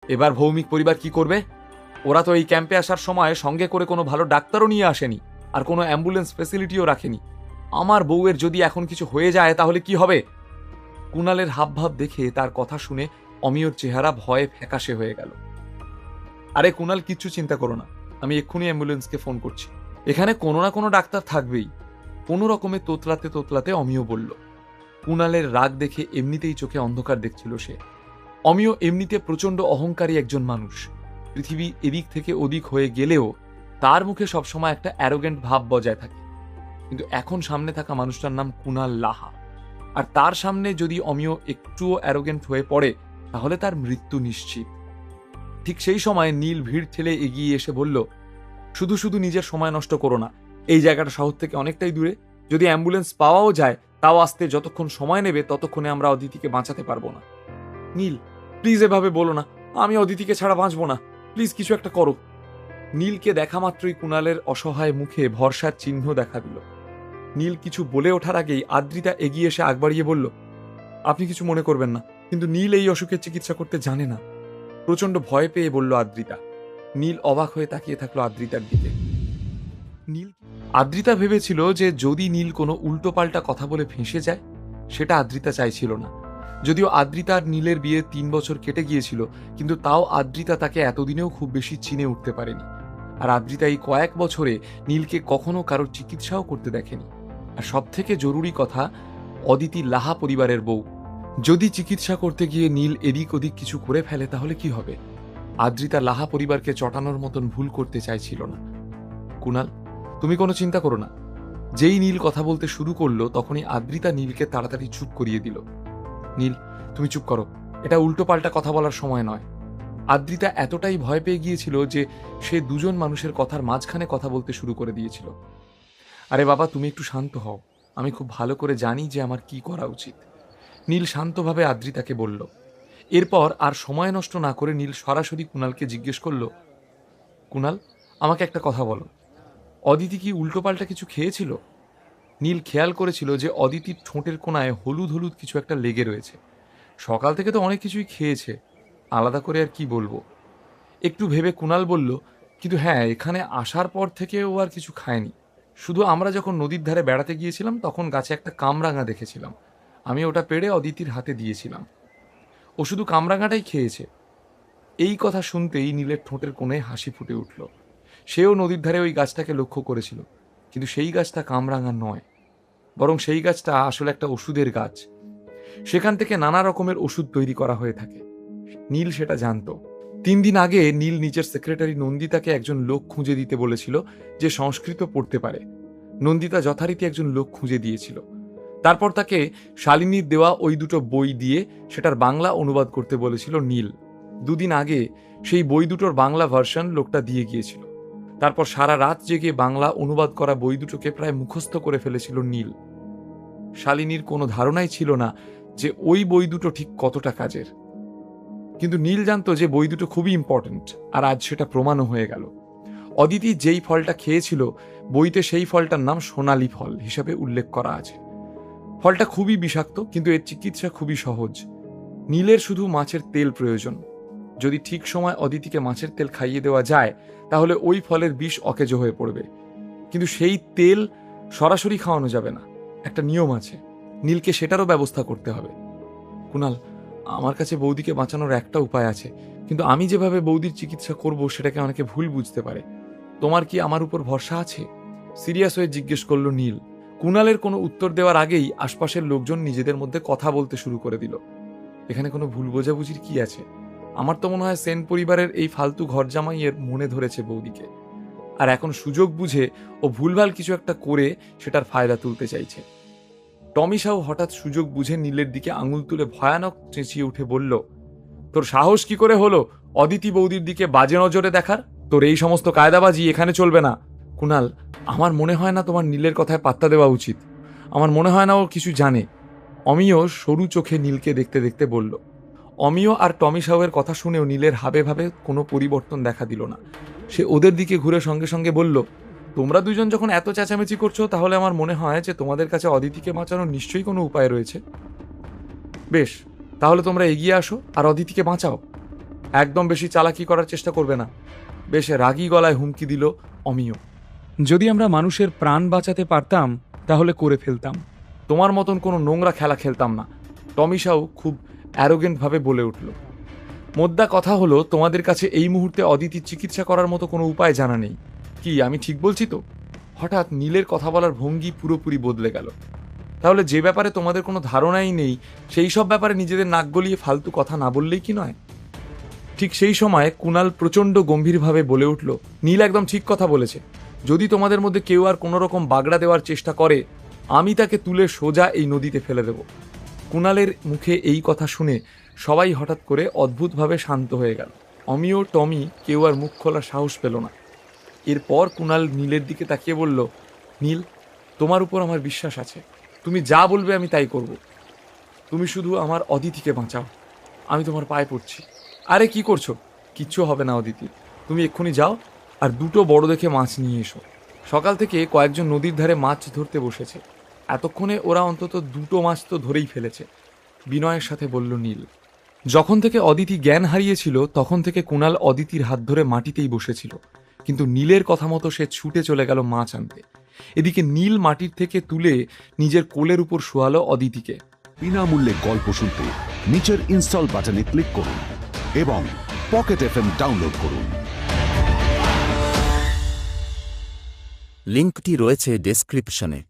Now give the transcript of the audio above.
এবার ভৌমিক পরিবার কি করবে? ওরা তো এই ক্যাম্পে আসার সময় সঙ্গে করে কোনো ভালো ডাক্তারও নিয়ে আসেনি, আর কোনো অ্যাম্বুলেন্স ফেসিলিটিও রাখেনি। আমার বউয়ের যদি এখন কিছু হয়ে যায় তাহলে কি হবে? কুণালের হাবভাব দেখে, তার কথা শুনে অমিয়র চেহারা ভয়ে ফ্যাকাশে হয়ে গেল। আরে কুণাল, কিচ্ছু চিন্তা করো না, আমি এক্ষুনি অ্যাম্বুলেন্সকে ফোন করছি। এখানে কোনো না কোনো ডাক্তার থাকবেই। কোনো রকমে তোতলাতে তোতলাতে অমিয় বলল। কুণালের রাগ দেখে এমনিতেই চোখে অন্ধকার দেখছিল সে। অমিয় এমনিতে প্রচন্ড অহংকারী একজন মানুষ। পৃথিবী এদিক থেকে ওদিক হয়ে গেলেও তার মুখে সবসময় একটা অ্যারোগেন্ট ভাব বজায় থাকে। কিন্তু এখন সামনে থাকা মানুষটার নাম কুণাল লাহা, আর তার সামনে যদি অমিয় একটুও অ্যারোগেন্ট হয়ে পড়ে তাহলে তার মৃত্যু নিশ্চিত। ঠিক সেই সময় নীল ভিড় ঠেলে এগিয়ে এসে বলল, শুধু শুধু নিজের সময় নষ্ট করো না। এই জায়গাটা শহর থেকে অনেকটাই দূরে, যদি অ্যাম্বুলেন্স পাওয়াও যায় তাও আসতে যতক্ষণ সময় নেবে ততক্ষণে আমরা অদিতিকে বাঁচাতে পারবো না। নীল, প্লিজ এভাবে বলো না, আমি অদিতিকে ছাড়া বাঁচবো না, প্লিজ কিছু একটা করো। নীলকে দেখা মাত্রই কুণালের অসহায় মুখে ভরসার চিহ্ন দেখা দিল। নীল কিছু বলে ওঠার আগেই আদ্রিতা এগিয়ে এসে আগ বাড়িয়ে বলল, আপনি কিছু মনে করবেন না, কিন্তু নীল এই অসুখের চিকিৎসা করতে জানে না। প্রচন্ড ভয় পেয়ে বলল আদ্রিতা। নীল অবাক হয়ে তাকিয়ে থাকলো আদ্রিতার দিকে। আদ্রিতা ভেবেছিল যে যদি নীল কোনো উল্টোপাল্টা কথা বলে ফেঁসে যায়, সেটা আদ্রিতা চাইছিল না। যদিও আদ্রিতার নীলের বিয়ে 3 বছর কেটে গিয়েছিল, কিন্তু তাও আদ্রিতা তাকে এতদিনেও খুব বেশি চিনে উঠতে পারেনি। আর আদ্রিতা এই কয়েক বছরে নীলকে কখনো কারোর চিকিৎসাও করতে দেখেনি। আর সব থেকে জরুরি কথা, অদিতি লাহা পরিবারের বউ। যদি চিকিৎসা করতে গিয়ে নীল এদিক ওদিক কিছু করে ফেলে তাহলে কি হবে? আদ্রিতা লাহা পরিবারকে চটানোর মতন ভুল করতে চাইছিল না। কুণাল, তুমি কোনো চিন্তা করো না। যেই নীল কথা বলতে শুরু করলো তখনই আদ্রিতা নীলকে তাড়াতাড়ি চুপ করিয়ে দিল। নীল, তুমি চুপ করো, এটা উল্টোপাল্টা কথা বলার সময় নয়। আদ্রিতা এতটাই ভয় পেয়ে গিয়েছিল যে সে দুজন মানুষের কথার মাঝখানে কথা বলতে শুরু করে দিয়েছিল। আরে বাবা, তুমি একটু শান্ত হও, আমি খুব ভালো করে জানি যে আমার কি করা উচিত। নীল শান্তভাবে আদ্রিতাকে বলল। এরপর আর সময় নষ্ট না করে নীল সরাসরি কুণালকে জিজ্ঞেস করল, কুণাল, আমাকে একটা কথা বলো, অদিতি কি উল্টোপাল্টা কিছু খেয়েছিল? নীল খেয়াল করেছিল যে অদিতির ঠোঁটের কোণায় হলুদ হলুদ কিছু একটা লেগে রয়েছে। সকাল থেকে তো অনেক কিছুই খেয়েছে, আলাদা করে আর কি বলবো। একটু ভেবে কুণাল বলল, কিন্তু হ্যাঁ, এখানে আসার পর থেকে ও আর কিছু খায়নি। শুধু আমরা যখন নদীর ধারে বেড়াতে গিয়েছিলাম তখন গাছে একটা কামরাঙা দেখেছিলাম, আমি ওটা পেড়ে অদিতির হাতে দিয়েছিলাম। ও শুধু কামরাঙাটাই খেয়েছে। এই কথা শুনতেই নীলের ঠোঁটের কোণে হাসি ফুটে উঠল। সেও নদীর ধারে ওই গাছটাকে লক্ষ্য করেছিল, কিন্তু সেই গাছটা কামরাঙা নয়, বরং সেই গাছটা আসলে একটা ওষুধের গাছ। সেখান থেকে নানা রকমের ওষুধ তৈরি করা হয়ে থাকে। নীল সেটা জানত। 3 দিন আগে নীল নিজের সেক্রেটারি নন্দিতাকে একজন লোক খুঁজে দিতে বলেছিল যে সংস্কৃত পড়তে পারে। নন্দিতা যথারীতি একজন লোক খুঁজে দিয়েছিল। তারপর তাকে শালিনীর দেওয়া ওই দুটো বই দিয়ে সেটার বাংলা অনুবাদ করতে বলেছিল নীল। 2 দিন আগে সেই বই দুটোর বাংলা ভার্সন লোকটা দিয়ে গিয়েছিল। তারপর সারা রাত জেগে বাংলা অনুবাদ করা বই দুটোকে প্রায় মুখস্থ করে ফেলেছিল নীল। শালিনীর কোনো ধারণাই ছিল না যে ওই বই দুটো ঠিক কতটা কাজের। কিন্তু নীল জানতো যে বই দুটো খুবই ইম্পর্টেন্ট, আর আজ সেটা প্রমাণও হয়ে গেল। অদিতি যেই ফলটা খেয়েছিল বইতে সেই ফলটার নাম সোনালী ফল হিসাবে উল্লেখ করা আছে। ফলটা খুবই বিষাক্ত, কিন্তু এর চিকিৎসা খুবই সহজ। নীলের শুধু মাছের তেল প্রয়োজন। যদি ঠিক সময় অদিতিকে মাছের তেল খাইয়ে দেওয়া যায় তাহলে ওই ফলের বিষ অকেজো হয়ে পড়বে। কিন্তু সেই তেল সরাসরি খাওয়ানো যাবে না, একটা নিয়ম আছে। নীলকে সেটারও ব্যবস্থা করতে হবে। কুণাল, আমার কাছে বৌদিকে বাঁচানোর একটা উপায় আছে, কিন্তু আমি যেভাবে বৌদির চিকিৎসা করব সেটাকে অনেকে ভুল বুঝতে পারে। তোমার কি আমার উপর ভরসা আছে? সিরিয়াস হয়ে জিজ্ঞেস করলো নীল। কুণালের কোনো উত্তর দেওয়ার আগেই আশপাশের লোকজন নিজেদের মধ্যে কথা বলতে শুরু করে দিল। এখানে কোনো ভুল বোঝাবুঝির কি আছে? আমার তো মনে হয় সেন পরিবারের এই ফালতু ঘরজামাইয়ের মনে ধরেছে বৌদিকে, আর এখন সুযোগ বুঝে ও ভুলভাল কিছু একটা করে সেটার ফায়দা তুলতে চাইছে। টমি সাউ হঠাৎ সুযোগ বুঝে নীলের দিকে আঙুল তুলে ভয়ানক চেঁচিয়ে উঠে বলল, তোর সাহস কি করে হলো অদিতি বৌদির দিকে বাজে নজরে দেখার? তোর এই সমস্ত কায়দাবাজি এখানে চলবে না। কুণাল, আমার মনে হয় না তোমার নীলের কথায় পাত্তা দেওয়া উচিত। আমার মনে হয় না ও কিছু জানে। অমিয় সরু চোখে নীলকে দেখতে দেখতে বলল। অমিয় আর টমি সাউয়ের কথা শুনেও নীলের হাবে ভাবে কোনো পরিবর্তন দেখা দিল না। সে ওদের দিকে ঘুরে সঙ্গে সঙ্গে বলল, তোমরা দুজন যখন এত চেঁচামেচি করছো তাহলে আমার মনে হয় যে তোমাদের কাছে অদিতিকে বাঁচানোর নিশ্চয়ই কোনো উপায় রয়েছে। বেশ, তাহলে তোমরা এগিয়ে আসো আর অদিতিকে বাঁচাও। একদম বেশি চালাকি করার চেষ্টা করবে না। বেশ রাগী গলায় হুমকি দিল অমিয়। যদি আমরা মানুষের প্রাণ বাঁচাতে পারতাম তাহলে করে ফেলতাম। তোমার মতন কোনো নোংরা খেলা খেলতাম না, টমিসাও খুব অ্যারোগেন্টভাবে বলে উঠল। মোদ্দা কথা হলো, তোমাদের কাছে এই মুহূর্তে অদিতির চিকিৎসা করার মতো কোনো উপায় জানা নেই। কি আমি ঠিক বলছি তো? হঠাৎ নীলের কথা বলার ভঙ্গি পুরোপুরি বদলে গেল। তাহলে যে ব্যাপারে তোমাদের কোনো ধারণাই নেই, সেই সব ব্যাপারে নিজেদের নাক গলিয়ে ফালতু কথা না বললেই কি নয়? ঠিক সেই সময় কুণাল প্রচণ্ড গম্ভীরভাবে বলে উঠল, নীল একদম ঠিক কথা বলেছে। যদি তোমাদের মধ্যে কেউ আর কোনো রকম বাগড়া দেওয়ার চেষ্টা করে, আমি তাকে তুলে সোজা এই নদীতে ফেলে দেব। কুণালের মুখে এই কথা শুনে সবাই হঠাৎ করে অদ্ভুতভাবে শান্ত হয়ে গেল। অমিয়, টমি কেউ আর মুখ খোলার সাহস পেল না। এরপর কুণাল নীলের দিকে তাকিয়ে বলল, নীল, তোমার উপর আমার বিশ্বাস আছে। তুমি যা বলবে আমি তাই করব। তুমি শুধু আমার অদিতিকে বাঁচাও। আমি তোমার পায়ে পড়ছি। আরে কি করছো? কিচ্ছু হবে না অদিতি, তুমি এক্ষুনি যাও আর দুটো বড় দেখে মাছ নিয়ে এসো। সকাল থেকে কয়েকজন নদীর ধারে মাছ ধরতে বসেছে, এতক্ষণে ওরা অন্তত দুটো মাছ তো ধরেই ফেলেছে, বিনয়ের সাথে বলল নীল। যখন থেকে অদিতি জ্ঞান হারিয়েছিল তখন থেকে কুণাল অদিতির হাত ধরে মাটিতেই বসেছিল, কিন্তু নীলের কথা মতো সে ছুটে চলে গেল মাছ আনতে। এদিকে নীল মাটির থেকে তুলে নিজের কোলের উপর শোয়ালো অদিতিকে। বিনামূল্যে গল্প শুনতে নিচের ইনস্টল বাটনে ক্লিক করুন এবং পকেট এফএম ডাউনলোড করুন। লিঙ্কটি রয়েছে ডেসক্রিপশনে।